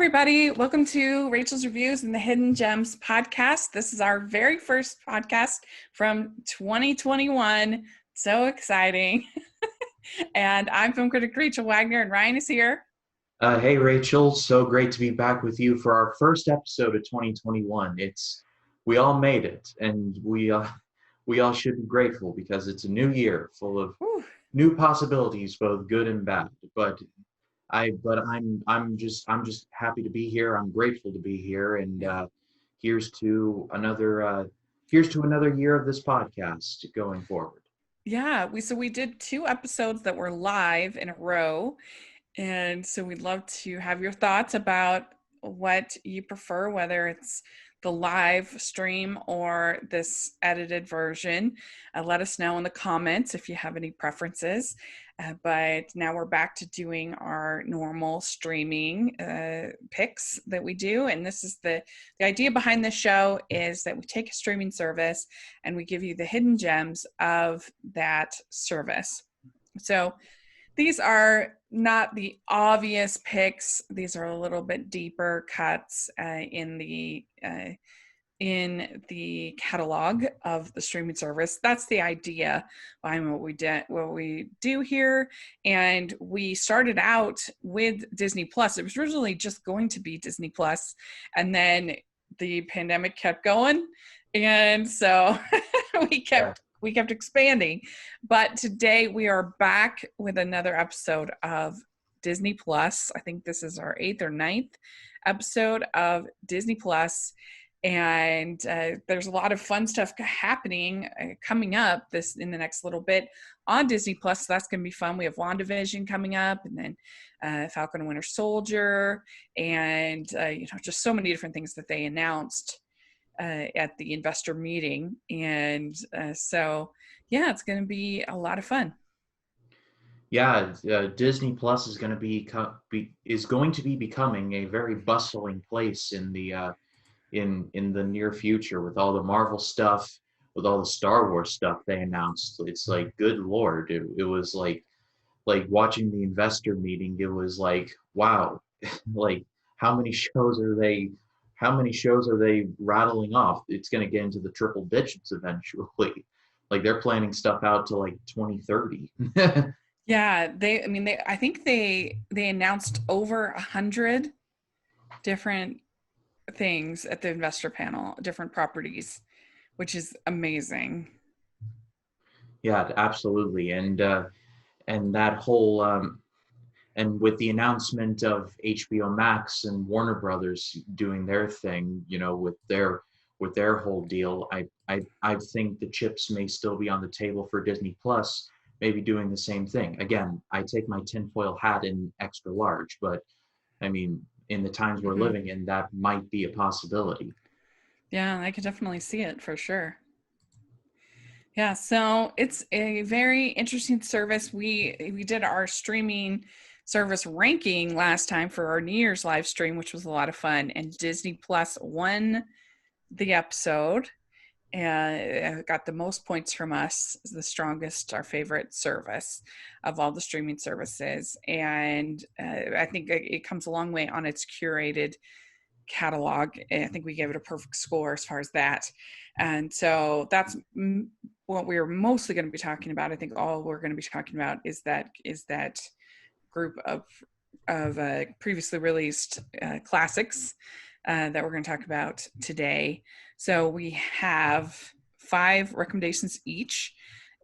everybody. Welcome to Rachel's Reviews and the Hidden Gems podcast. This is our very first podcast from 2021. So exciting. And I'm film critic Rachel Wagner, and Ryan is here. Hey Rachel, so great to be back with you for our first episode of 2021. We all made it, and we all should be grateful because it's a new year full of new possibilities, both good and bad. I'm just happy to be here. I'm grateful to be here, and here's to another year of this podcast going forward. Yeah, we did 2 episodes that were live in a row. And so we'd love to have your thoughts about what you prefer, whether it's the live stream or this edited version. Let us know in the comments if you have any preferences. But now we're back to doing our normal streaming picks that we do. And this is the idea behind this show is that we take a streaming service and we give you the hidden gems of that service. So these are not the obvious picks. These are a little bit deeper cuts in the catalog of the streaming service. That's the idea behind what we do here. And we started out with Disney Plus. It was originally just going to be Disney Plus, and then the pandemic kept going, and so we kept expanding. But today we are back with another episode of Disney Plus. I think this is our 8th or 9th episode of Disney Plus. And there's a lot of fun stuff happening coming up in the next little bit on Disney Plus. So that's going to be fun. We have WandaVision coming up, and then Falcon and Winter Soldier, and just so many different things that they announced at the investor meeting. And so it's going to be a lot of fun. Disney Plus is going to be becoming a very bustling place in the near future, with all the Marvel stuff, with all the Star Wars stuff they announced. It's like, good Lord, it was like watching the investor meeting. It was like, wow, like how many shows are they rattling off? It's going to get into the triple digits eventually. Like, they're planning stuff out to like 2030. Yeah, I think they announced over 100 different things at the investor panel, different properties, which is amazing. Yeah, absolutely. And that whole and with the announcement of HBO Max and Warner Brothers doing their thing, with their whole deal, I think the chips may still be on the table for Disney Plus, maybe doing the same thing. Again, I take my tinfoil hat in extra large, but I mean, in the times we're living in, that might be a possibility. Yeah, I could definitely see it for sure. Yeah, so it's a very interesting service. We did our streaming service ranking last time for our New Year's live stream, which was a lot of fun. And Disney Plus won the episode and got the most points from us, the strongest, our favorite service of all the streaming services. And I think it comes a long way on its curated catalog. I think we gave it a perfect score as far as that. And so that's what we're mostly going to be talking about. I think all we're going to be talking about is that group of previously released classics that we're going to talk about today. So we have 5 recommendations each,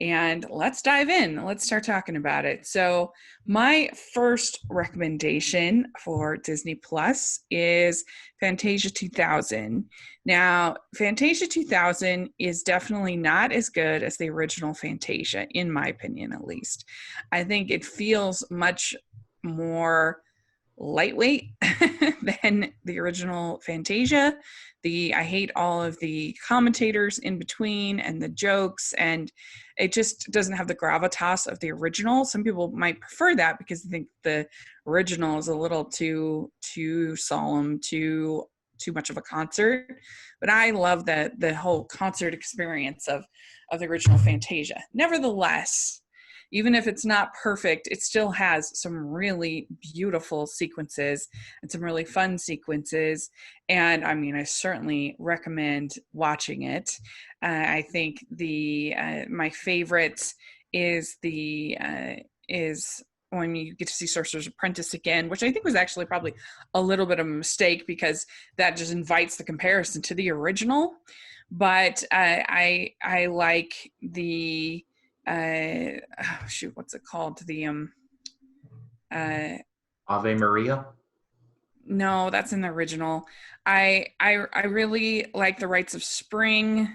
and let's dive in. Let's start talking about it. So my first recommendation for Disney Plus is Fantasia 2000. Now, Fantasia 2000 is definitely not as good as the original Fantasia, in my opinion, at least. I think it feels much more lightweight than the original Fantasia. I hate all of the commentators in between and the jokes, and it just doesn't have the gravitas of the original. Some people might prefer that because they think the original is a little too solemn, too much of a concert. But I love the whole concert experience of the original Fantasia. Nevertheless, even if it's not perfect, it still has some really beautiful sequences and some really fun sequences. And I mean, I certainly recommend watching it. I think the my favorite is the is when you get to see Sorcerer's Apprentice again, which I think was actually probably a little bit of a mistake because that just invites the comparison to the original. But I like the shoot, what's it called? The uh Ave Maria. no, that's in the original. I really like the Rites of Spring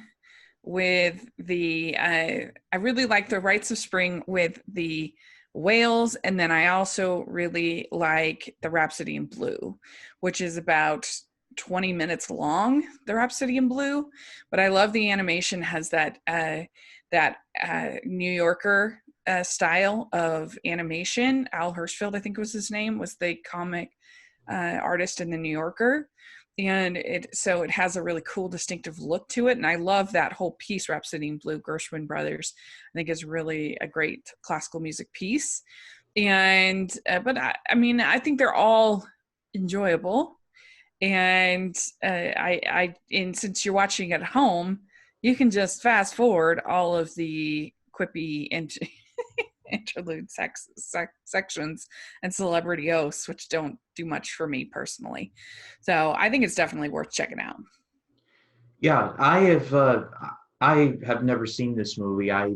with the I really like the Rites of Spring with the whales, and then I also really like the Rhapsody in Blue, which is about 20 minutes long, the Rhapsody in Blue. But I love the animation has that New Yorker style of animation. Al Hirschfeld, I think was his name, was the comic artist in the New Yorker, and it has a really cool distinctive look to it, and I love that whole piece. Rhapsody in Blue, Gershwin Brothers, I think is really a great classical music piece. And but I mean, I think they're all enjoyable. And and since you're watching at home, you can just fast forward all of the quippy and interlude sections and celebrity oaths, which don't do much for me personally. So I think it's definitely worth checking out. Yeah, I have never seen this movie. I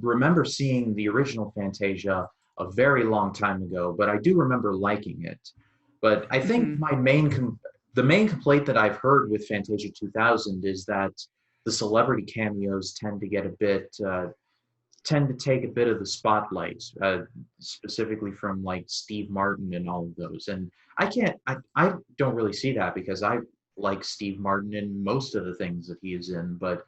remember seeing the original Fantasia a very long time ago, but I do remember liking it. But I think Mm-hmm. the main complaint that I've heard with Fantasia 2000 is that the celebrity cameos tend to take a bit of the spotlight, specifically from like Steve Martin and all of those. And I don't really see that because I like Steve Martin in most of the things that he is in. But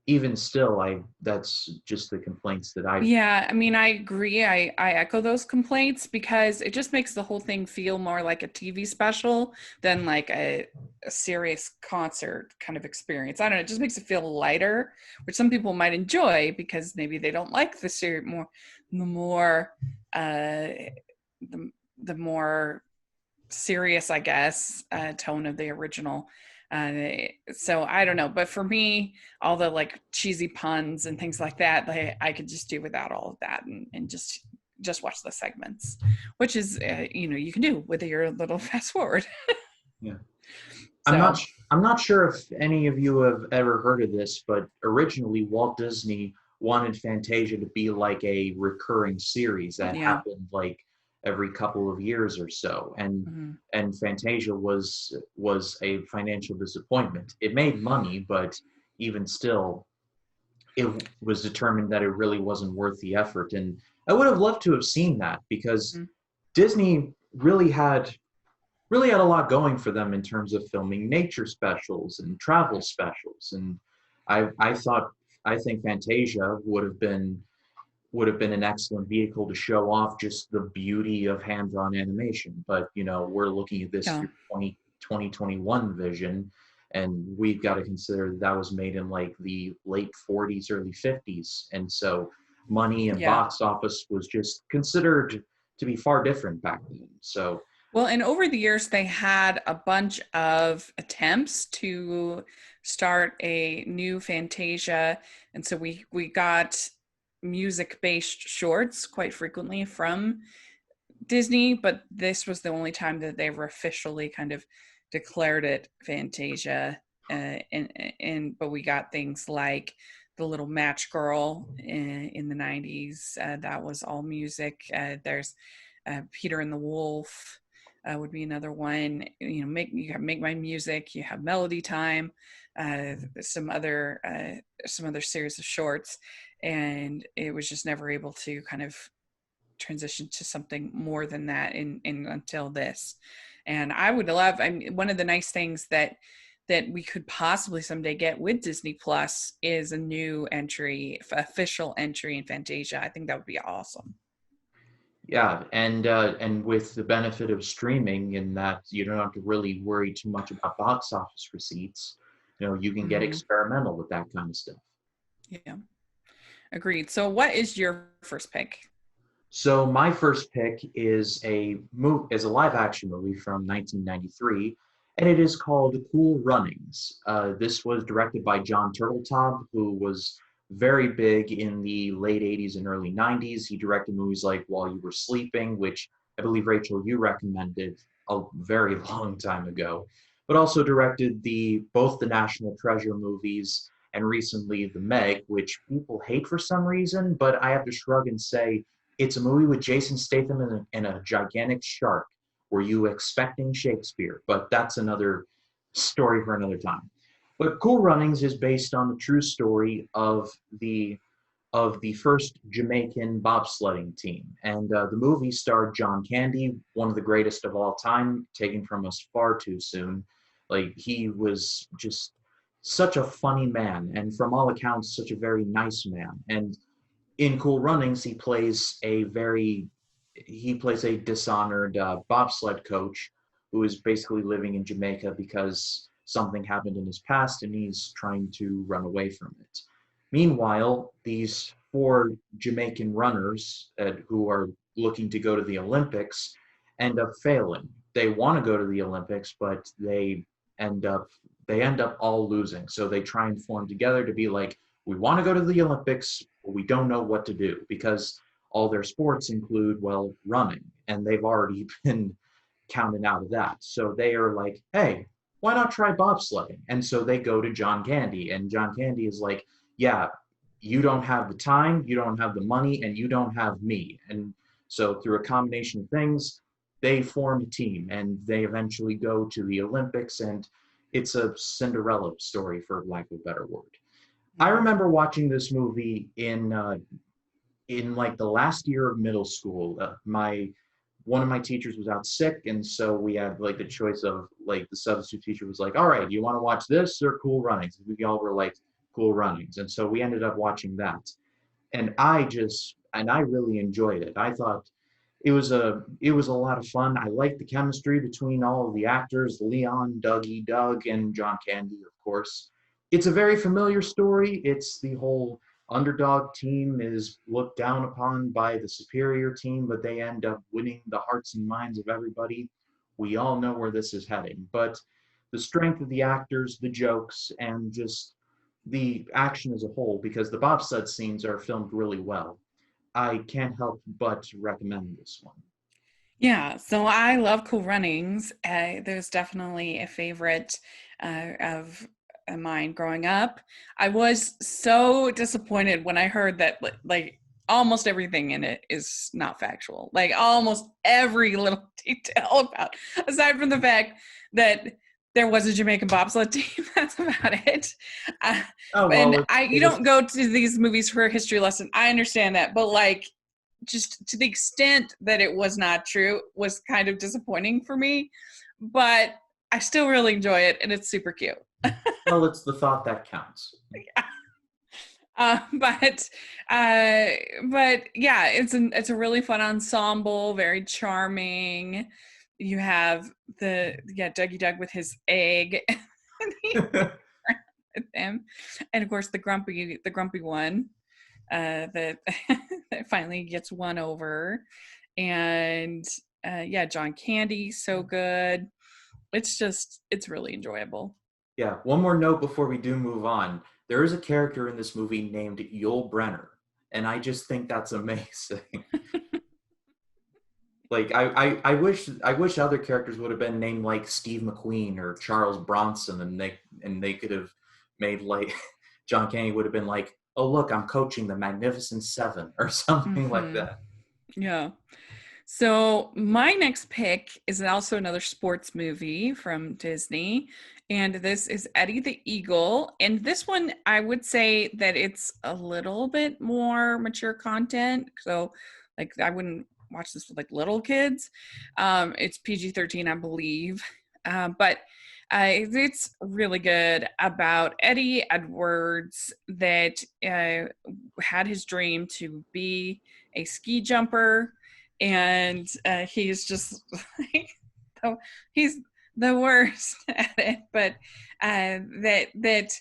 even still, that's just the complaints that I've. Yeah, I mean, I agree. I echo those complaints because it just makes the whole thing feel more like a TV special than like a serious concert kind of experience. I don't know, it just makes it feel lighter, which some people might enjoy because maybe they don't like the more uh the, the more serious, I guess, tone of the original. So I don't know, but for me, all the like cheesy puns and things like that, I could just do without all of that and just watch the segments, which is you can do with your little fast forward. Yeah. So I'm not sure if any of you have ever heard of this, but originally Walt Disney wanted Fantasia to be like a recurring series that yeah. happened like every couple of years or so. Mhm. And Fantasia was a financial disappointment. It made money, but even still, it was determined that it really wasn't worth the effort. And I would have loved to have seen that because Mhm. Disney really had a lot going for them in terms of filming nature specials and travel specials. And I thought I think Fantasia would have been an excellent vehicle to show off just the beauty of hand-drawn animation. But we're looking at this Yeah. through 2021 vision, and we've got to consider that was made in like the late 40s, early 50s, and so money and Yeah. box office was just considered to be far different back then. So Well, and over the years, they had a bunch of attempts to start a new Fantasia, and so we got music-based shorts quite frequently from Disney, but this was the only time that they were officially kind of declared it Fantasia. But we got things like the Little Match Girl in the '90s. That was all music. There's Peter and the Wolf would be another one. You have Make My Music. You have Melody Time. Some other series of shorts, and it was just never able to kind of transition to something more than that in until this. And I would love, I mean, one of the nice things that we could possibly someday get with Disney Plus is a new official entry in Fantasia. I think that would be awesome. yeah, and with the benefit of streaming, in that you don't have to really worry too much about box office receipts. You can get Hmm. experimental with that kind of stuff. Yeah. Agreed. So what is your first pick? So my first pick is a live action movie from 1993, and it is called Cool Runnings. This was directed by John Turteltaub, who was very big in the late 80s and early 90s. He directed movies like While You Were Sleeping, which I believe Rachel you recommended a very long time ago, but also directed both the National Treasure movies and recently The Meg, which people hate for some reason, but I have to shrug and say it's a movie with Jason Statham and a gigantic shark. Were you expecting Shakespeare? But that's another story for another time. But Cool Runnings is based on the true story of the first Jamaican bobsledding team. And the movie starred John Candy, one of the greatest of all time, taken from us far too soon. Like, he was just such a funny man, and from all accounts, such a very nice man. And in Cool Runnings, he plays a dishonored bobsled coach who is basically living in Jamaica because something happened in his past and he's trying to run away from it. Meanwhile, these four Jamaican runners who are looking to go to the Olympics end up failing. They want to go to the Olympics, but end up they end up all losing. So they try and form together to be like, we want to go to the Olympics, but we don't know what to do because all their sports include, well, running, and they've already been counted out of that. So they are like, hey, why not try bobsledding? And so they go to John Candy, and John Candy is like, yeah, you don't have the time, you don't have the money, and you don't have me. And so through a combination of things, they form a team and they eventually go to the Olympics, and it's a Cinderella story, for lack of a better word. I Mm. remember watching this movie in like the last year of middle school. My One of my teachers was out sick, and so we had like the choice of like the substitute teacher was like, "All right, do you want to watch this or Cool Runnings?" We all were like, "Cool Runnings," and so we ended up watching that. And I really enjoyed it. I thought it was a lot of fun. I liked the chemistry between all of the actors, Leon, Dougie, Doug, and John Candy, of course. It's a very familiar story. It's the whole underdog team is looked down upon by the superior team, but they end up winning the hearts and minds of everybody. We all know where this is heading, but the strength of the actors, the jokes, and just the action as a whole, because the bobsled scenes are filmed really well. I can't help but recommend this one. Yeah, so I love Cool Runnings. There's definitely a favorite of mine growing up. I was so disappointed when I heard that like almost everything in it is not factual. Like almost every little detail about, aside from the fact that there was a Jamaican bobsled team. That's about it. Uh, Oh and well, you it was don't go to these movies for a history lesson. I understand that, but like just to the extent that it was not true was kind of disappointing for me, but I still really enjoy it and it's super cute. well, it's the thought that counts. Uh, but uh, but yeah, it's a really fun ensemble, very charming. You have Dougie Doug with his egg with him, and of course the grumpy one that that finally gets won over, and yeah, John Candy, so good. It's really enjoyable. Yeah, one more note before we do move on. There is a character in this movie named Yul Brenner, and I just think that's amazing. Like I wish other characters would have been named like Steve McQueen or Charles Bronson, and they could have made like John Candy would have been like, oh look, I'm coaching the Magnificent Seven or something like Hmm. that. Yeah. So my next pick is also another sports movie from Disney, and this is Eddie the Eagle. And this one, I would say that it's a little bit more mature content. So, like, I wouldn't watch this with like little kids. It's PG-13, I believe, but it's really good about Eddie Edwards that had his dream to be a ski jumper, and he's just like he's the worst at it, but that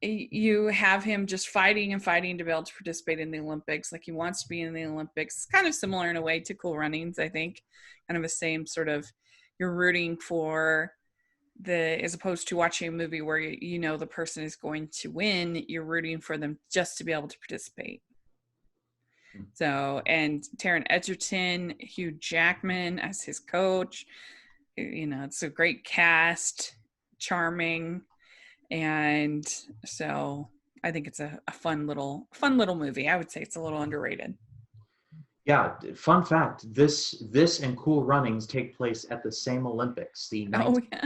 you have him just fighting and fighting to be able to participate in the Olympics. Like he wants to be in the Olympics. It's kind of similar in a way to Cool Runnings, I think. Kind of the same sort of, you're rooting for as opposed to watching a movie where you know the person is going to win, you're rooting for them just to be able to participate. So, and Taron Egerton, Hugh Jackman as his coach, it's a great cast, charming. And so I think it's a fun little movie. I would say it's a little underrated. Yeah, fun fact, this and Cool Runnings take place at the same Olympics, the Oh yeah.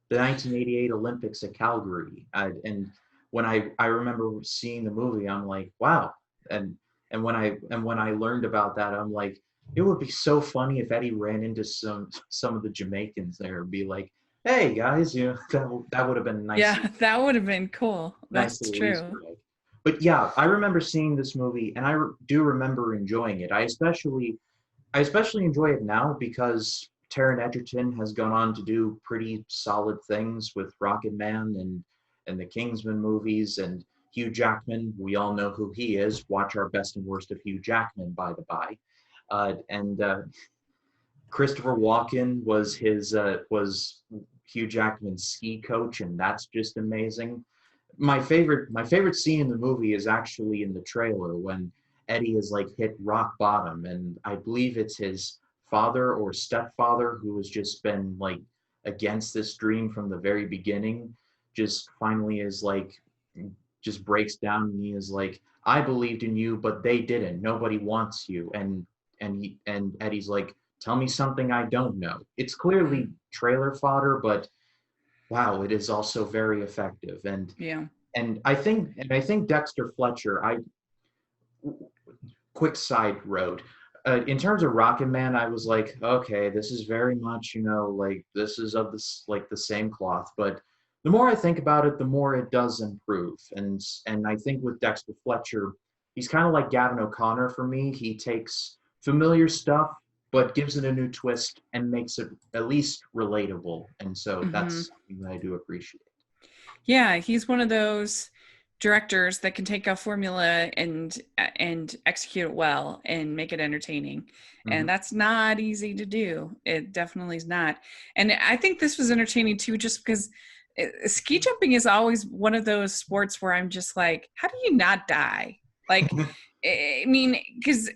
1988 Olympics at Calgary. And when I remember seeing the movie, I'm like, wow. And when I learned about that, I'm like, it would be so funny if Eddie ran into some of the Jamaicans there and be like, hey guys, that would have been nice. Yeah, that would have been cool. That's Nice true. Easter egg. But yeah, I remember seeing this movie, and I do remember enjoying it. I especially enjoy it now because Taron Egerton has gone on to do pretty solid things with Rocket Man and the Kingsman movies, and Hugh Jackman. We all know who he is. Watch our best and worst of Hugh Jackman, by the by. And Christopher Walken was Hugh Jackman's ski coach, and that's just amazing. My favorite scene in the movie is actually in the trailer when Eddie has like hit rock bottom, and I believe it's his father or stepfather who has just been like against this dream from the very beginning, just finally is like just breaks down, and he is like, I believed in you, but they didn't. Nobody wants you. And Eddie's like, tell me something I don't know. It's clearly trailer fodder, but wow, it is also very effective. And Yeah. and I think Dexter Fletcher, quick side road. In terms of Rocket Man, I was like, okay, this is very much, like this is of this like the same cloth. But the more I think about it, the more it does improve. And I think with Dexter Fletcher, he's kind of like Gavin O'Connor for me. He takes familiar stuff, but gives it a new twist and makes it at least relatable. And so that's something that I do appreciate. Yeah, he's one of those directors that can take a formula and execute it well and make it entertaining. And that's not easy to do. It definitely is not. And I think this was entertaining too, just because ski jumping is always one of those sports where I'm just like, how do you not die? Like, I mean, because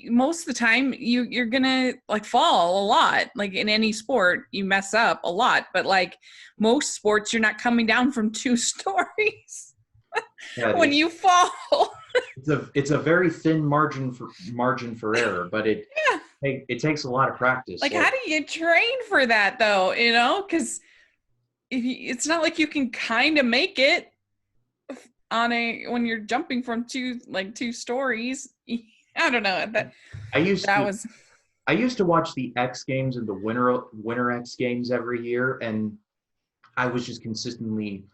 most of the time you're gonna like fall a lot. Like in any sport you mess up a lot, but like most sports you're not coming down from 2 stories when you fall. It's a very thin margin for error, but it takes a lot of practice. Like how do you train for that though? Because it's not like you can kind of make it when you're jumping from 2 stories. I don't know. I used to watch the X Games and the Winter X Games every year, and I was just consistently,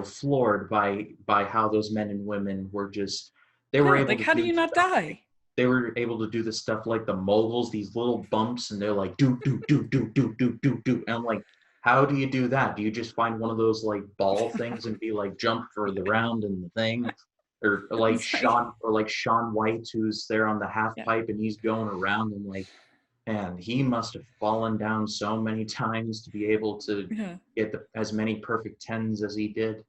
floored by how those men and women were just. They were able. Like, how do you not die? They were able to do the stuff like the moguls, these little bumps, and they're like do do do do do do do do, and I'm like, how do you do that? Do you just find one of those like ball things and be like jump for the round and the thing? Or like Shaun White, who's there on the half pipe and he's going around, and like, man, he must have fallen down so many times to be able to get as many perfect 10s as he did.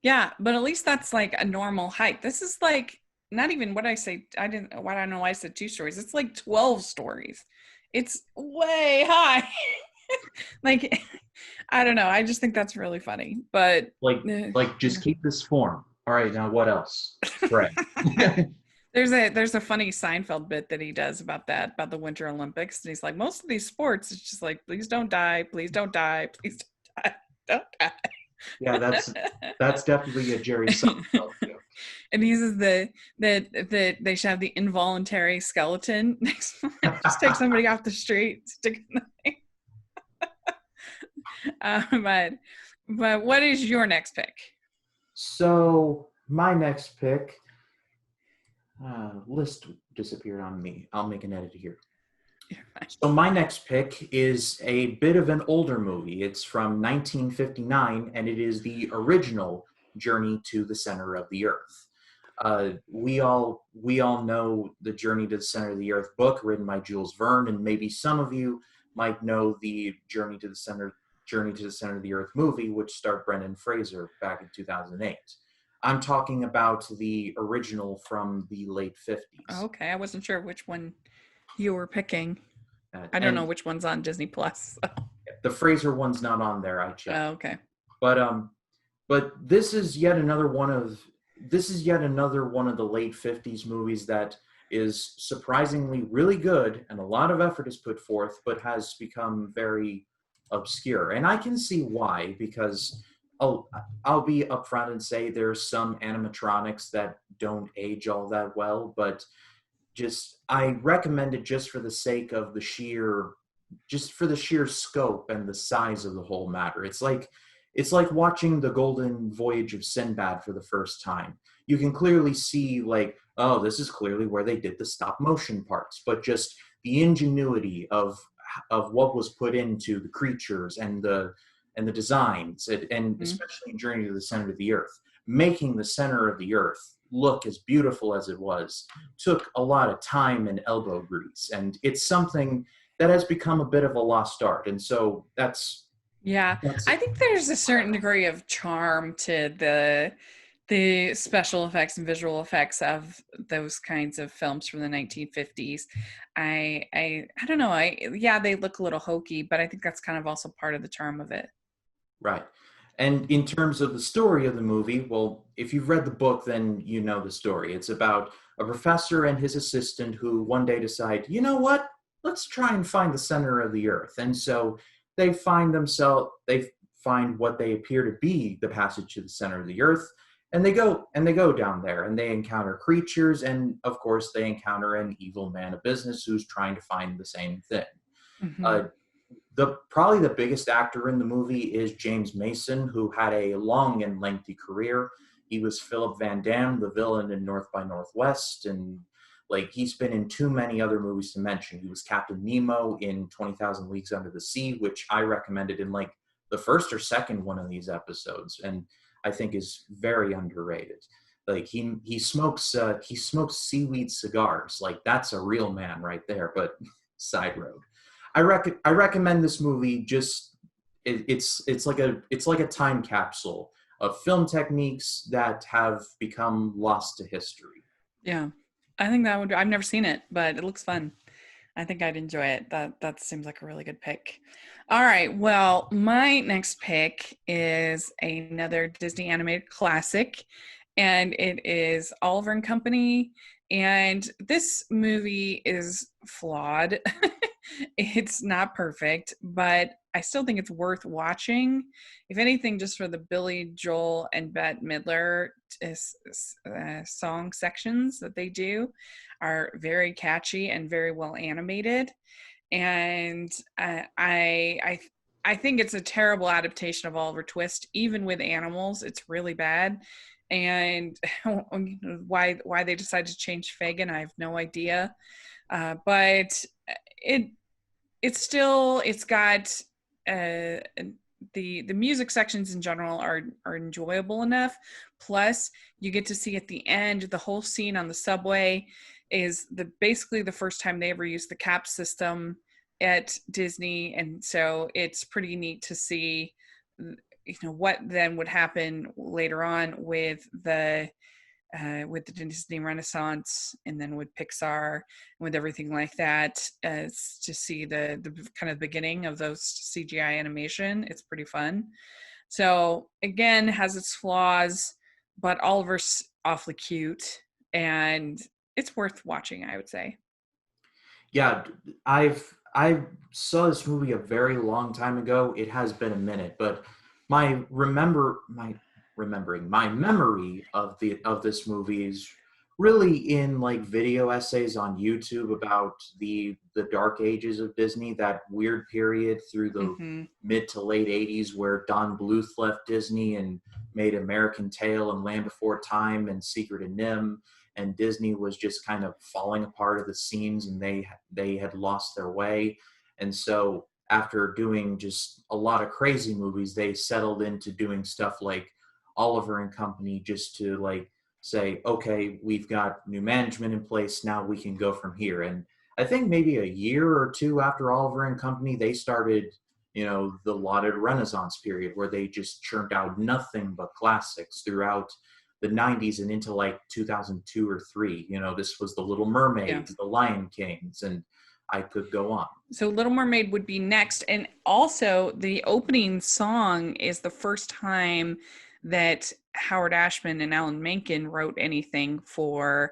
Yeah, but at least that's like a normal height. This is like not even what I say. I don't know why I said 2 stories. It's like 12 stories. It's way high. Like, I don't know. I just think that's really funny. But just keep this form. All right, now what else? Right. There's a funny Seinfeld bit that he does about the Winter Olympics, and he's like, most of these sports, it's just like, please don't die, please don't die, please don't die, don't die. Yeah, that's definitely a Jerry Seinfeld joke. And he says that they should have the involuntary skeleton next to him. Just take somebody off the street, stick in the but what is your next pick? So my next pick, list disappeared on me. I'll make an edit here. You're fine. So my next pick is a bit of an older movie. It's from 1959, and it is the original Journey to the Center of the Earth. We all know the Journey to the Center of the Earth book, written by Jules Verne, and maybe some of you might know the Journey to the Center of the Earth movie, which starred Brendan Fraser back in 2008. I'm talking about the original from the late 50s. Okay, I wasn't sure which one you were picking. I don't know And which one's on Disney Plus. So. the Fraser one's not on there, I checked. Oh, okay. But this is yet another one of the late 50s movies that is surprisingly really good, and a lot of effort is put forth, but has become very obscure. And I can see why, because I'll be upfront and say there's some animatronics that don't age all that well, but just I recommend it just for the sake of just for the sheer scope and the size of the whole matter. It's like watching the Golden Voyage of Sinbad for the first time. You can clearly see, like, oh, this is clearly where they did the stop motion parts, but just the ingenuity of what was put into the creatures and the designs, and Mhm. especially in Journey to the Center of the Earth, making the center of the Earth look as beautiful as it was took a lot of time and elbow grease, and it's something that has become a bit of a lost art. And so Yeah, that's I think there's a certain degree of charm to the special effects and visual effects of those kinds of films from the 1950s. I don't know. Yeah, they look a little hokey, but I think that's kind of also part of the charm of it. right. And in terms of the story of the movie, well, if you've read the book, then you know the story. It's about a professor and his assistant who one day decide, you know what? Let's try and find the center of the earth. And so they find what they appear to be the passage to the center of the earth, and they go down there and they encounter creatures, and of course they encounter an evil man of business who's trying to find the same thing. Uh, Hmm. the Probably the biggest actor in the movie is James Mason, who had a long and lengthy career. He was Philip Van Damme, the villain in North by Northwest, and like he's been in too many other movies to mention. He was Captain Nemo in 20,000 Leagues Under the Sea, which I recommended in like the first or second one of these episodes, and I think is very underrated. Like he smokes seaweed cigars. Like that's a real man right there. But side road. I recommend this movie. Just it's like a time capsule of film techniques that have become lost to history. Yeah, I think that would. I've never seen it, but it looks fun. I think I'd enjoy it. That seems like a really good pick. All right. Well, my next pick is another Disney animated classic, and it is Oliver and Company. And this movie is flawed. It's not perfect, but I still think it's worth watching. If anything, just for the Billy Joel and Bette Midler song sections that they do are very catchy and very well animated. And I think it's a terrible adaptation of Oliver Twist. Even with animals, it's really bad. And why they decided to change Fagin, I have no idea. But it it's got uh, the music sections in general are enjoyable enough. Plus, you get to see at the end the whole scene on the subway is basically the first time they ever used the cap system at Disney, and so it's pretty neat to see what then would happen later on with the Disney Renaissance and then with Pixar and with everything like that, to see the kind of beginning of those CGI animation. It's pretty fun. So again, has its flaws, but Oliver's awfully cute and it's worth watching, I would say. Yeah, I saw this movie a very long time ago. It has been a minute, but my memory of this movie is really in like video essays on YouTube about the dark ages of Disney, that weird period through the Mm-hmm. mid to late 80s where Don Bluth left Disney and made American Tail and Land Before Time and Secret of Nim, and Disney was just kind of falling apart at the seams, and they had lost their way. And so after doing just a lot of crazy movies, they settled into doing stuff like Oliver and Company, just to like say, okay, we've got new management in place, now we can go from here. And I think maybe a year or two after Oliver and Company, they started, the lauded Renaissance period, where they just churned out nothing but classics throughout the 90s and into like 2002 or 3. This was The Little Yeah. Mermaids, The Lion Kings, and I could go on. So Little Mermaid would be next. And also the opening song is the first time that Howard Ashman and Alan Menken wrote anything for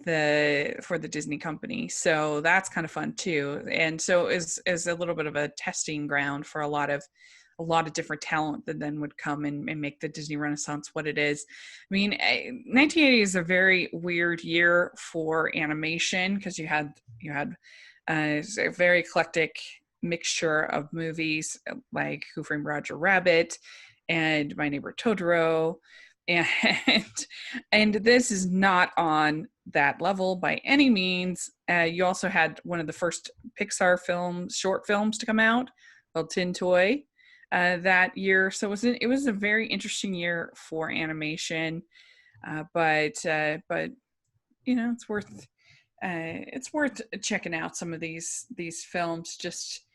the Disney company. So that's kind of fun too. And so is a little bit of a testing ground for a lot of different talent that then would come and make the Disney Renaissance what it is. I mean, 1980 is a very weird year for animation because you had a very eclectic mixture of movies like Who Framed Roger Rabbit and My Neighbor Totoro, and and this is not on that level by any means. You also had one of the first Pixar short films to come out called Tin Toy that year, so it was a very interesting year for animation, but it's worth checking out some of these films. Just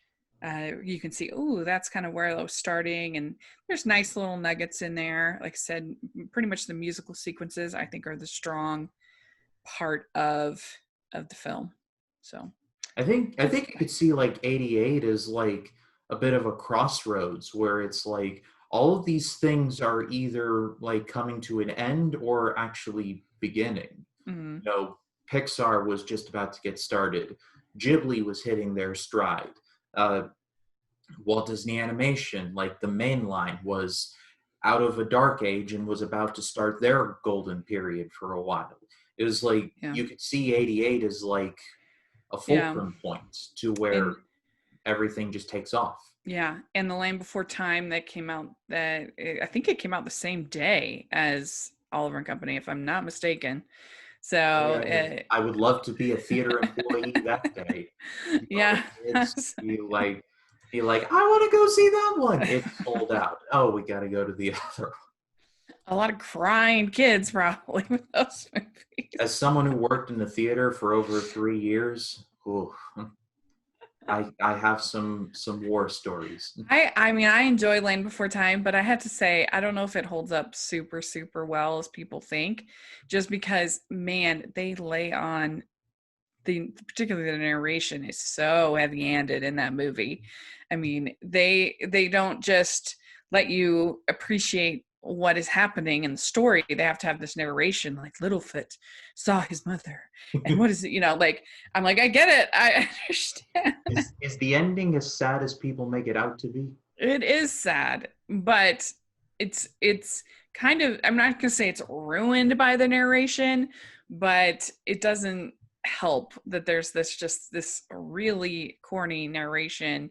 you can see, oh, that's kind of where I was starting, and there's nice little nuggets in there. Like I said, pretty much the musical sequences I think are the strong part of the film. So I think you could see like 88 as like a bit of a crossroads, where it's like all of these things are either like coming to an end or actually beginning. mm, Pixar was just about to get started. Ghibli was hitting their stride. Uh, Walt Disney Animation, like the main line, was out of a dark age and was about to start their golden period for a while. It was like yeah, you could see 88 as like a yeah, fulcrum point to where and everything just takes off. yeah, and The Land Before Time that came out, I think it came out the same day as Oliver and Company, if I'm not mistaken. So I would love to be a theater employee that day. yeah, Kids be like, I want to go see that one. It's sold out. Oh, we got to go to the other. a lot of crying kids probably with those As movies. someone who worked in the theater for over 3 years, ooh, I have some war stories. I mean, I enjoy Land Before Time, but I have to say, I don't know if it holds up super, super well as people think, just because, man, they lay on particularly the narration is so heavy-handed in that movie. I mean, they don't just let you appreciate what is happening in the story. They have to have this narration, like Littlefoot saw his mother, and what is it? Like I'm like, I get it, I understand. Is the ending as sad as people make it out to be? It is sad, but it's kind of, I'm not gonna say it's ruined by the narration, but it doesn't help that there's this really corny narration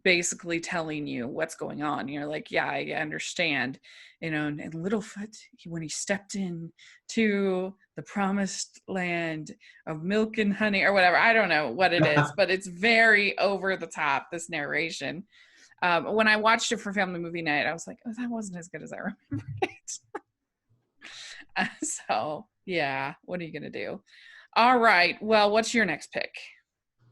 basically telling you what's going on. You're like, yeah, I understand. And Littlefoot, when he stepped in to the promised land of milk and honey or whatever, I don't know what it is, but it's very over the top, this narration. When I watched it for family movie night, I was like, oh, that wasn't as good as I remember it. So yeah, what are you gonna do? All right, well, what's your next pick?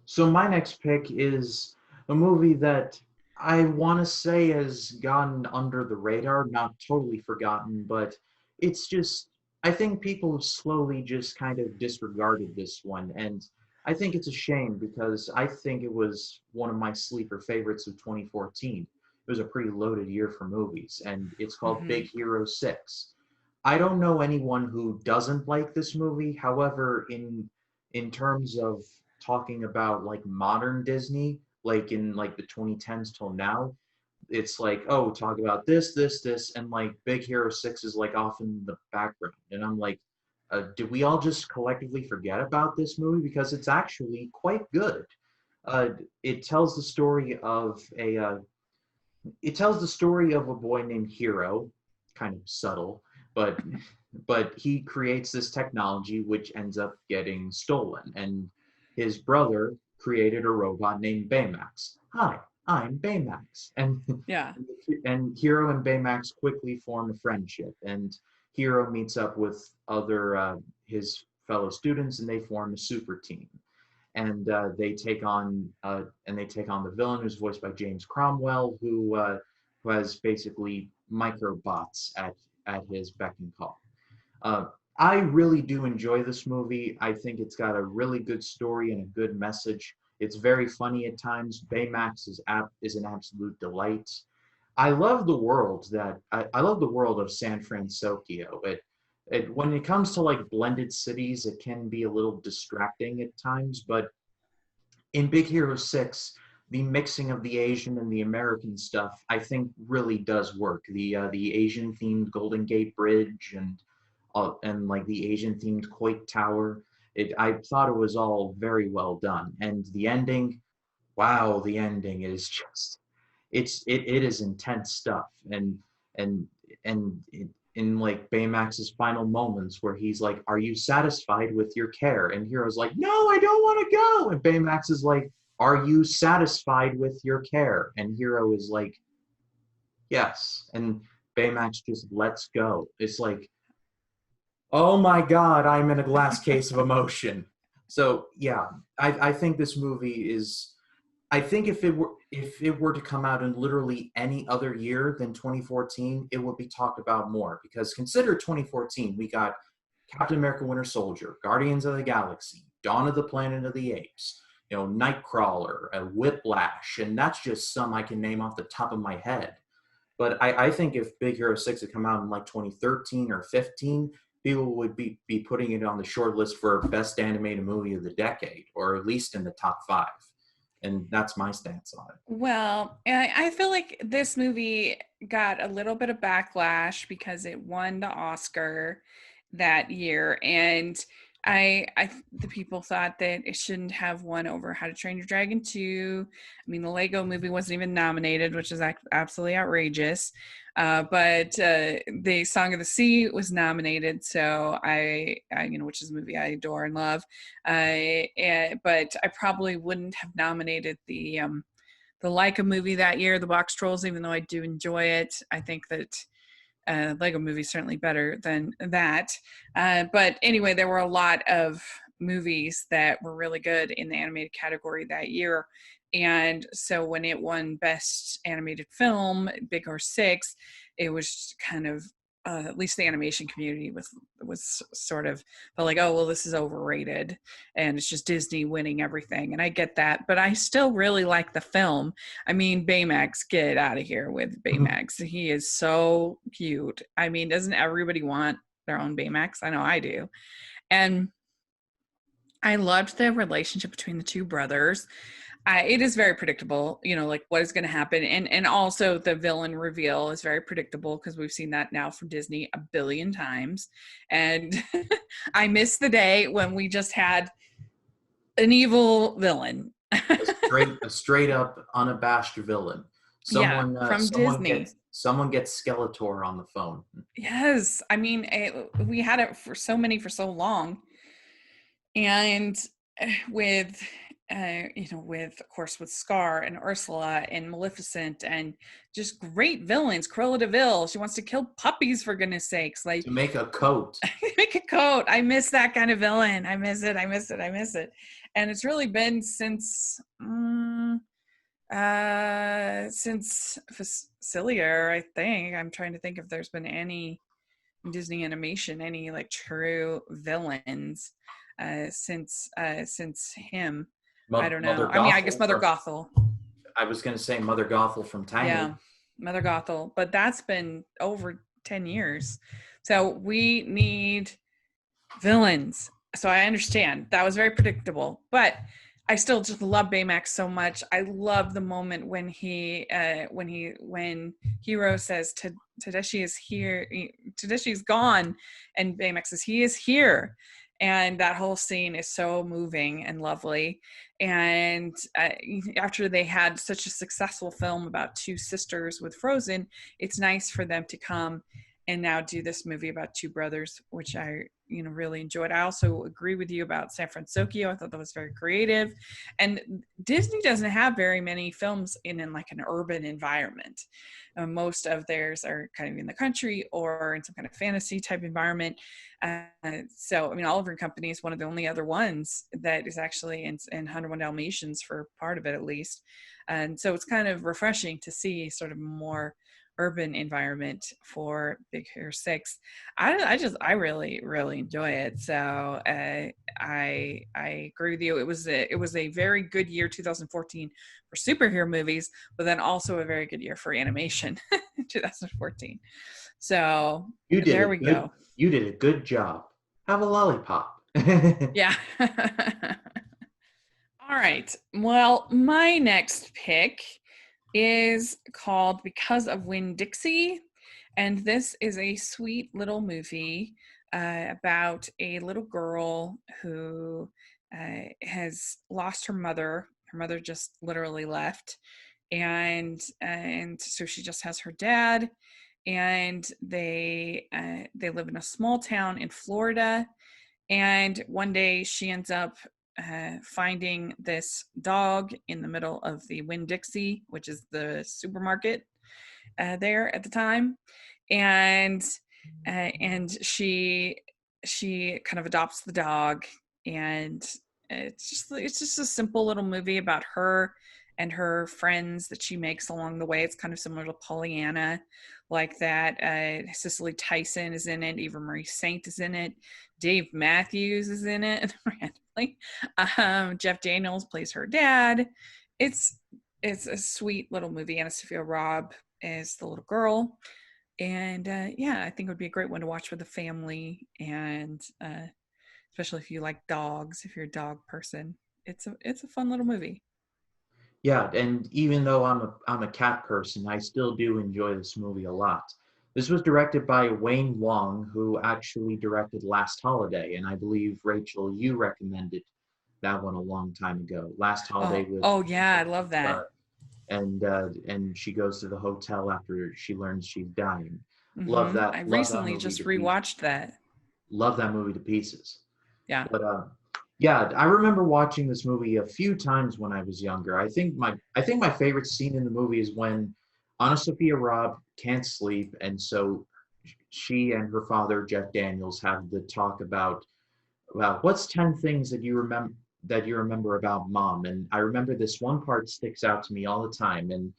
So my next pick is a movie that I want to say has gone under the radar, not totally forgotten, but it's just, I think people have slowly just kind of disregarded this one. And I think it's a shame, because I think it was one of my sleeper favorites of 2014. It was a pretty loaded year for movies, and it's called Mm-hmm. Big Hero 6. I don't know anyone who doesn't like this movie. However, in terms of talking about like modern Disney, like in like the 2010s till now, it's like, oh, talk about this, and like Big Hero 6 is like off in the background. And I'm like, did we all just collectively forget about this movie? Because it's actually quite good. Uh, it tells the story of a boy named Hero, kind of subtle, but but he creates this technology which ends up getting stolen. And his brother created a robot named Baymax. Hi, I'm Baymax. And Yeah. and Hero and Baymax quickly form a friendship. And Hero meets up with other his fellow students, and they form a super team. And they take on the villain, who's voiced by James Cromwell, who has basically microbots at his beck and call. Uh, I really do enjoy this movie. I think it's got a really good story and a good message. It's very funny at times. Baymax is an absolute delight. I love the world of San Francisco. When it comes to like blended cities, it can be a little distracting at times, but in Big Hero 6, the mixing of the Asian and the American stuff, I think, really does work. The Asian themed Golden Gate Bridge and like the Asian themed Coit Tower. I thought it was all very well done. And the ending, wow, the ending is just it is intense stuff. And in like Baymax's final moments where he's like, "Are you satisfied with your care?" And Hero's like, "No, I don't want to go." And Baymax is like, "Are you satisfied with your care?" And Hero is like, "Yes." And Baymax just lets go. It's like, oh my God, I'm in a glass case of emotion. So yeah, I think this movie is. I think if it were to come out in literally any other year than 2014, it would be talked about more. Because consider 2014, we got Captain America: Winter Soldier, Guardians of the Galaxy, Dawn of the Planet of the Apes, Nightcrawler, Whiplash, and that's just some I can name off the top of my head. But I think if Big Hero 6 had come out in like 2013 or 15, people would be putting it on the short list for best animated movie of the decade, or at least in the top 5. And that's my stance on it. Well, I feel like this movie got a little bit of backlash because it won the Oscar that year, and the people thought that it shouldn't have won over How to Train Your Dragon 2. I mean, the Lego movie wasn't even nominated, which is absolutely outrageous. But the Song of the Sea was nominated, so which is a movie I adore and love. But I probably wouldn't have nominated the Leica movie that year, The Box Trolls, even though I do enjoy it. I think that Lego movie is certainly better than that. But anyway, there were a lot of movies that were really good in the animated category that year. And so when it won Best Animated Film, Big Horse 6, it was kind of at least the animation community was sort of felt like, oh well, this is overrated and it's just Disney winning everything. And I get that, but I still really like the film. I mean, Baymax, get out of here with Baymax. He is so cute. I mean, doesn't everybody want their own Baymax? I know I do. And I loved the relationship between the two brothers. It is very predictable, like what is going to happen. And also the villain reveal is very predictable because we've seen that now from Disney a billion times. And I miss the day when we just had an evil villain. A straight up unabashed villain. Yeah, from Disney. Someone gets Skeletor on the phone. Yes. I mean, we had it for so long. And with with of course with Scar and Ursula and Maleficent and just great villains. Cruella de Vil, she wants to kill puppies for goodness sakes. Like To make a coat. make a coat. I miss that kind of villain. I miss it. And it's really been since Facilier, I think. I'm trying to think if there's been any Disney animation, any like true villains since him. I don't know. Mother I mean, I guess Mother Gothel. Gothel. I was going to say Mother Gothel from Tangled. Yeah, Mother Gothel. But that's been over 10 years. So we need villains. So I understand. That was very predictable. But I still just love Baymax so much. I love the moment when when Hero says Tadashi is here, Tadashi is gone, and Baymax says he is here, and that whole scene is so moving and lovely. And after they had such a successful film about two sisters with Frozen, it's nice for them to come and now do this movie about two brothers, which I really enjoyed. I also agree with you about San Francisco. I thought that was very creative, and Disney doesn't have very many films in like an urban environment. Most of theirs are kind of in the country or in some kind of fantasy type environment. So, I mean, Oliver Company is one of the only other ones that is actually in 101 Dalmatians for part of it, at least. And so it's kind of refreshing to see sort of more urban environment for Big Hero 6. I really really enjoy it. So I agree with you. It was a very good year, 2014, for superhero movies, but then also a very good year for animation, 2014. So You did there a we good go. you did a good job. Have a lollipop. Yeah. All right. Well, my next pick is called Because of Winn-Dixie. And this is a sweet little movie about a little girl who has lost her mother. Her mother just literally left. And so she just has her dad. And they live in a small town in Florida. And one day she ends up finding this dog in the middle of the Winn-Dixie, which is the supermarket there at the time, and she kind of adopts the dog, and it's just a simple little movie about her and her friends that she makes along the way. It's kind of similar to Pollyanna, like that. Cicely Tyson is in it. Eva Marie Saint is in it. Dave Matthews is in it randomly. Jeff Daniels plays her dad. It's it's a sweet little movie. Anna Sophia Robb is the little girl, and yeah, I think it would be a great one to watch with the family, and especially if you like dogs, if you're a dog person. It's a fun little movie. Yeah, and even though I'm a cat person, I still do enjoy this movie a lot. This was directed by Wayne Wong, who actually directed Last Holiday, and I believe Rachel, you recommended that one a long time ago. Last Holiday Oh, with oh yeah, I love that. and she goes to the hotel after she learns she's dying. I Love that recently movie just to pieces. rewatched that. Love that movie to pieces. Yeah. But yeah, I remember watching this movie a few times when I was younger. I think my favorite scene in the movie is when Anna Sophia Robb can't sleep, and so she and her father Jeff Daniels have the talk about what's 10 things that you remember about mom. And I remember this one part sticks out to me all the time. And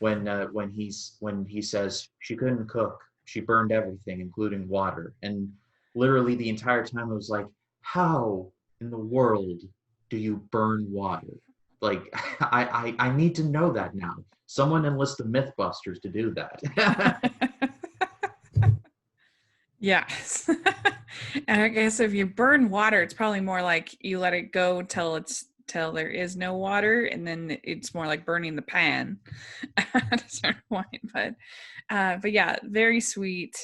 when he says she couldn't cook, she burned everything, including water. And literally the entire time I was like, how in the world do you burn water? Like I need to know that now. Someone enlist the Mythbusters to do that. Yes. And I guess if you burn water, it's probably more like you let it go till there is no water, and then it's more like burning the pan at a certain point. But yeah, very sweet.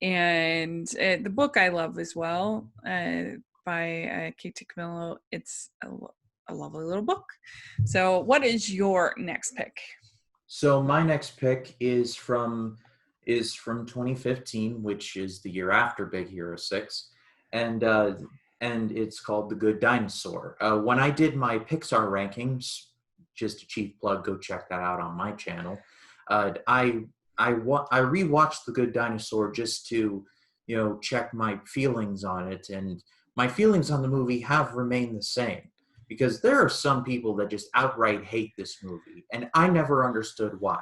And the book I love as well, by Kate Camillo. It's a lovely little book. So, what is your next pick? So my next pick is from 2015, which is the year after Big Hero 6, and uh, and it's called The Good Dinosaur. When I did my Pixar rankings, just a cheap plug, go check that out on my channel. I rewatched The Good Dinosaur just to check my feelings on it, and my feelings on the movie have remained the same because there are some people that just outright hate this movie, and I never understood why.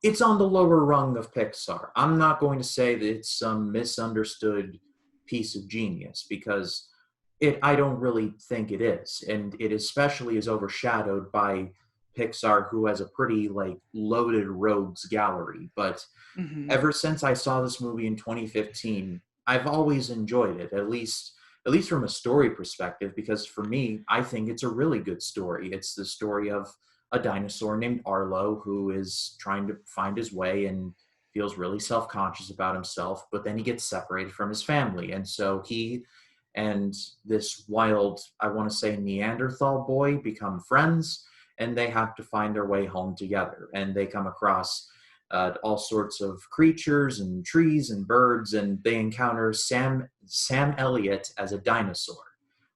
It's on the lower rung of Pixar. I'm not going to say that it's some misunderstood piece of genius because I don't really think it is, and it especially is overshadowed by Pixar, who has a pretty like loaded rogues gallery. But Hmm. ever since I saw this movie in 2015, I've always enjoyed it, at least from a story perspective, because for me, I think it's a really good story. It's the story of a dinosaur named Arlo who is trying to find his way and feels really self-conscious about himself, but then he gets separated from his family. And so he and this wild, I want to say Neanderthal boy become friends, and they have to find their way home together. And they come across all sorts of creatures and trees and birds, and they encounter Sam Elliott as a dinosaur.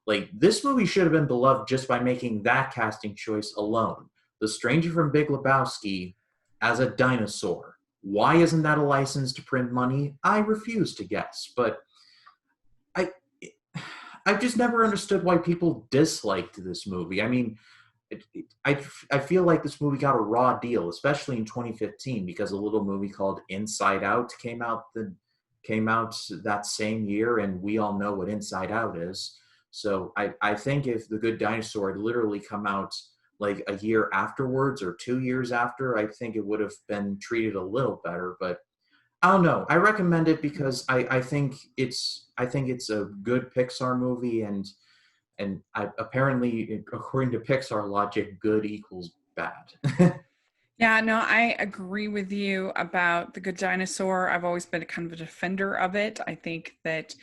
Like, this movie should have been beloved just by making that casting choice alone. The stranger from Big Lebowski as a dinosaur. Why isn't that a license to print money? I refuse to guess, but I I've just never understood why people disliked this movie. I mean, I feel like this movie got a raw deal, especially in 2015, because a little movie called Inside Out came out that same year, and we all know what Inside Out is. So I think if The Good Dinosaur had literally come out like a year afterwards or 2 years after, I think it would have been treated a little better. But I don't know. I recommend it because I think it's a good Pixar movie, and apparently, according to Pixar logic, good equals bad. Yeah, no, I agree with you about The Good Dinosaur. I've always been a kind of a defender of it. I think that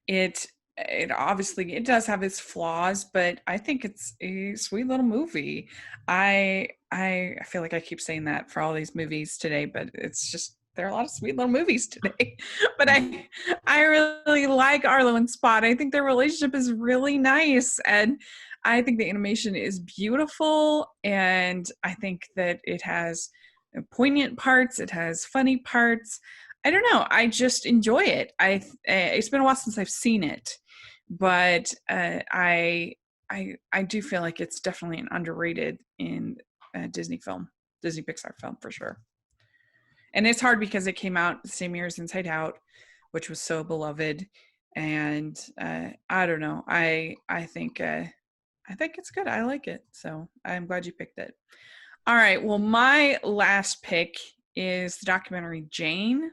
it it obviously it does have its flaws, but I think it's a sweet little movie. I feel like I keep saying that for all these movies today, but it's just there are a lot of sweet little movies today. But I really like Arlo and Spot. I think their relationship is really nice, and I think the animation is beautiful, and I think that it has poignant parts, it has funny parts. I don't know. I just enjoy it. It's been a while since I've seen it, but I do feel like it's definitely an underrated in Disney Pixar film for sure. And it's hard because it came out the same year as Inside Out, which was so beloved. And I don't know. I think it's good. I like it. So I'm glad you picked it. All right. Well, my last pick is the documentary Jane.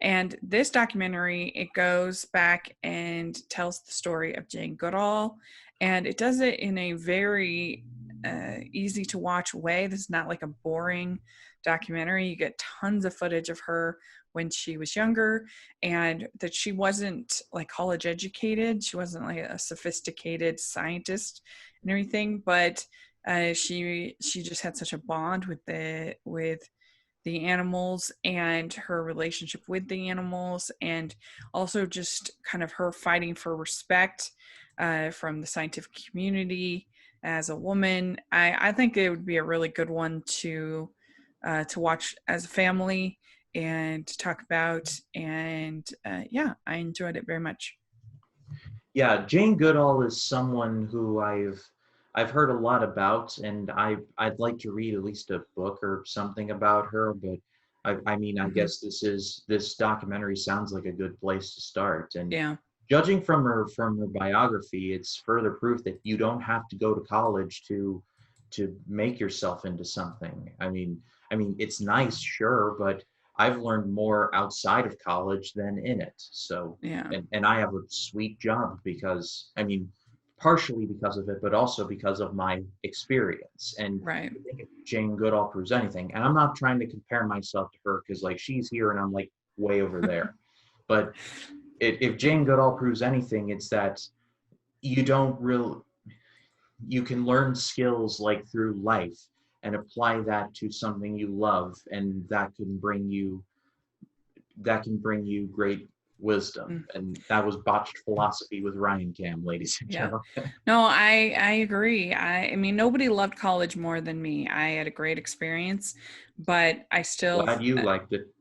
And this documentary, it goes back and tells the story of Jane Goodall. And it does it in a very easy to watch way. This is not like a boring documentary. You get tons of footage of her when she was younger, and that she wasn't like college educated. She wasn't like a sophisticated scientist and everything, but she just had such a bond with the animals and her relationship with the animals, and also just kind of her fighting for respect from the scientific community as a woman. I think it would be a really good one to watch as a family and to talk about. And yeah, I enjoyed it very much. Yeah, Jane Goodall is someone who I've heard a lot about, and I'd like to read at least a book or something about her. But I mean, I Hmm. guess this documentary sounds like a good place to start. And Yeah. judging from her biography, it's further proof that you don't have to go to college to make yourself into something. I mean, it's nice, sure, but I've learned more outside of college than in it. So, Yeah. and I have a sweet job because, I mean, partially because of it, but also because of my experience. And Right. I think if Jane Goodall proves anything, and I'm not trying to compare myself to her because like she's here and I'm like way over there, but if Jane Goodall proves anything, it's that you don't really you can learn skills like through life and apply that to something you love, and that can bring you great wisdom. Mm. And that was Botched Philosophy with Ryan Cam, ladies and Yeah. gentlemen. No, I agree. I mean, nobody loved college more than me. I had a great experience, but I still Glad you liked it.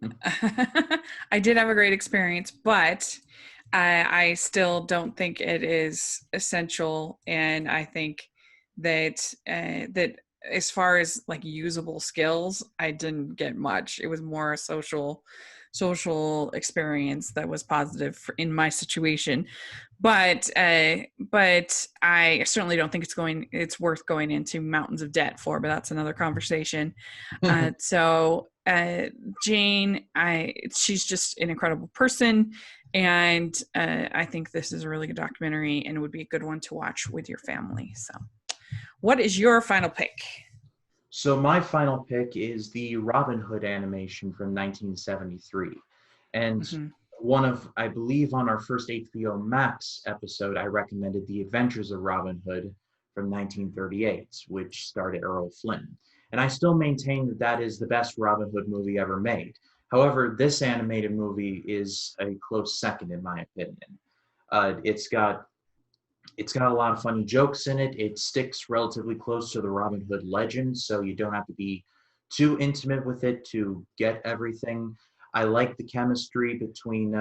I did have a great experience, but I still don't think it is essential. And I think that that as far as like usable skills, I didn't get much. It was more a social experience that was positive in my situation. But I certainly don't think it's worth going into mountains of debt for. But that's another conversation. So Jane, she's just an incredible person, and I think this is a really good documentary, and it would be a good one to watch with your family. So, what is your final pick? So my final pick is the Robin Hood animation from 1973. And Mm-hmm. I believe on our first HBO Max episode, I recommended The Adventures of Robin Hood from 1938, which starred Errol Flynn. And I still maintain that that is the best Robin Hood movie ever made. However, this animated movie is a close second in my opinion. It's got a lot of funny jokes in it. It sticks relatively close to the Robin Hood legend, so you don't have to be too intimate with it to get everything. I like the chemistry between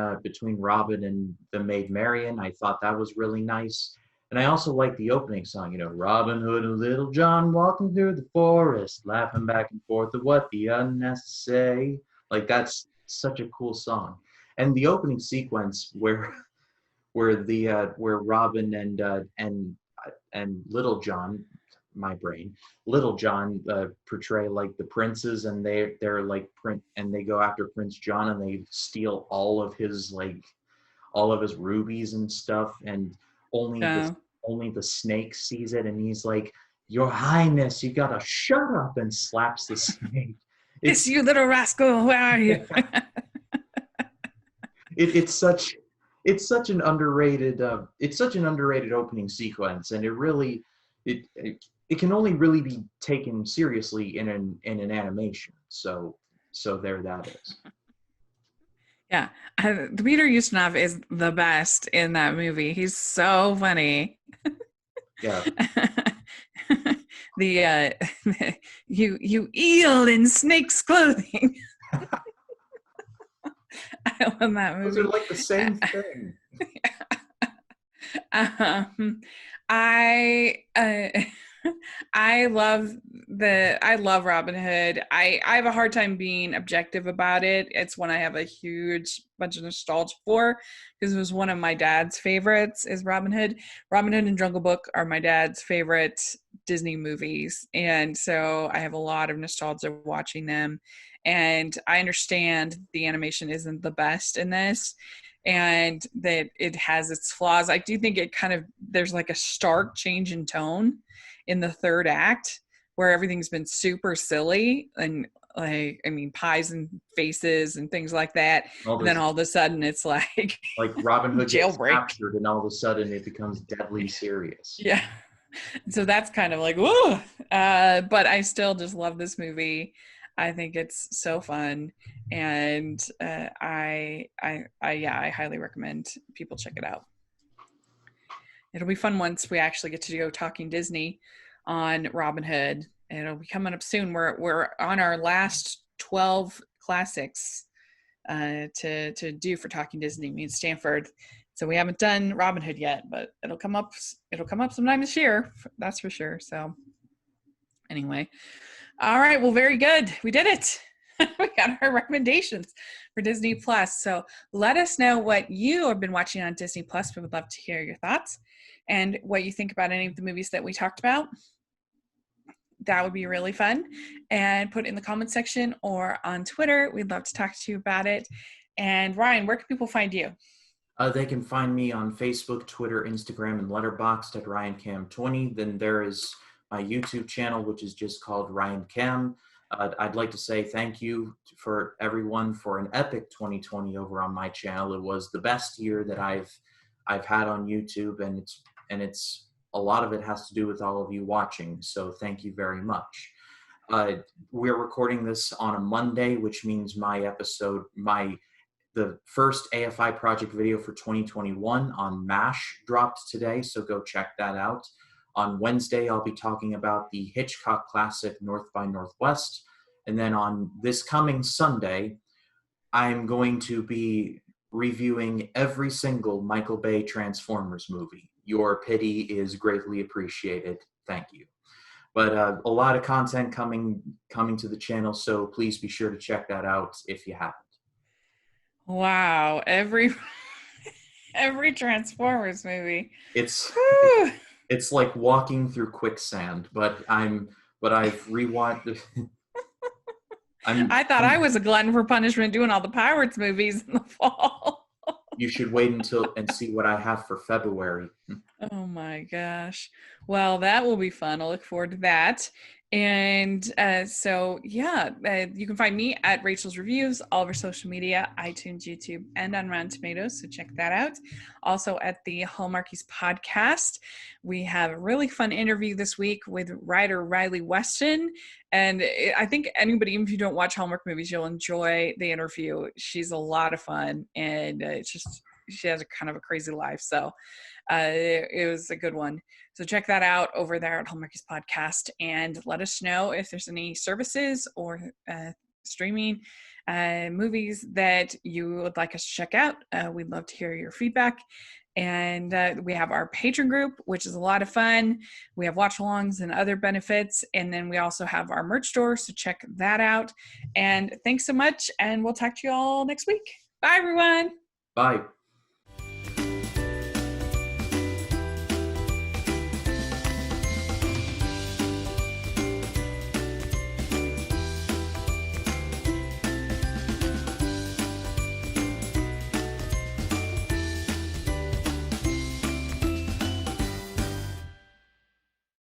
Robin and the Maid Marian. I thought that was really nice. And I also like the opening song, Robin Hood and Little John walking through the forest, laughing back and forth at what the others has to say. Like that's such a cool song. And the opening sequence where Robin and Little John, my brain, Little John portray like the princes, and they're like and they go after Prince John, and they steal all of his rubies and stuff, and only the Yeah. only the snake sees it, and he's like, "Your Highness, you gotta shut up," and slaps the snake. Yes, It's you little rascal, where are you? it's such an underrated opening sequence, and it can only really be taken seriously in an animation. So there that is. Yeah. Peter Ustinov is the best in that movie. He's so funny. Yeah. The you eel in snake's clothing. I love that Those are movie. like the same thing. um, I I love Robin Hood. I have a hard time being objective about it. It's one I have a huge bunch of nostalgia for because it was one of my dad's favorites is Robin Hood. Robin Hood and Jungle Book are my dad's favorite Disney movies. And so I have a lot of nostalgia watching them. And I understand the animation isn't the best in this and that it has its flaws. I do think it kind of there's like a stark change in tone in the third act where everything's been super silly and like I mean pies and faces and things like that. All And then this, all of a sudden it's like like Robin Hood gets jailbreak. captured, and all of a sudden it becomes deadly serious. Yeah. So that's kind of like, whoa. But I still just love this movie. I think it's so fun, and yeah, I highly recommend people check it out. It'll be fun once we actually get to go talking Disney on Robin Hood. It'll be coming up soon. We're on our last 12 classics to do for talking Disney. Me and Stanford. So we haven't done Robin Hood yet, but it'll come up. It'll come up sometime this year. That's for sure. So anyway, all right. Well, very good. We did it. We got our recommendations for Disney Plus. So let us know what you have been watching on Disney Plus. We would love to hear your thoughts and what you think about any of the movies that we talked about. That would be really fun. And put it in the comment section or on Twitter. We'd love to talk to you about it. And Ryan, where can people find you? They can find me on Facebook, Twitter, Instagram, and Letterboxd at RyanCam20. Then there is my YouTube channel, which is just called Ryan Cam. I'd like to say thank you for everyone for an epic 2020 over on my channel. It was the best year that I've had on YouTube, and it's a lot of it has to do with all of you watching. So thank you very much. We're recording this on a Monday, which means the first AFI project video for 2021 on MASH dropped today, so go check that out. On Wednesday, I'll be talking about the Hitchcock classic North by Northwest. And then on this coming Sunday, I'm going to be reviewing every single Michael Bay Transformers movie. Your pity is greatly appreciated. Thank you. But a lot of content coming to the channel, so please be sure to check that out if you haven't. Wow, every every Transformers movie. It's Whew. it's like walking through quicksand, but I've rewatched. I thought I was a glutton for punishment doing all the Pirates movies in the fall. You should wait until and see what I have for February. Oh my gosh. Well, that will be fun. I'll look forward to that. And so, yeah, you can find me at Rachel's Reviews, all of our social media, iTunes, YouTube, and on Rotten Tomatoes. So check that out. Also at the Hallmarkies podcast, we have a really fun interview this week with writer Riley Weston. And I think anybody, even if you don't watch Hallmark movies, you'll enjoy the interview. She's a lot of fun, and it's just, she has a kind of a crazy life. So it was a good one. So check that out over there at Hallmarkies Podcast, and let us know if there's any services or streaming movies that you would like us to check out. We'd love to hear your feedback. And we have our patron group, which is a lot of fun. We have watch-alongs and other benefits. And then we also have our merch store, so check that out. And thanks so much, and we'll talk to you all next week. Bye, everyone. Bye.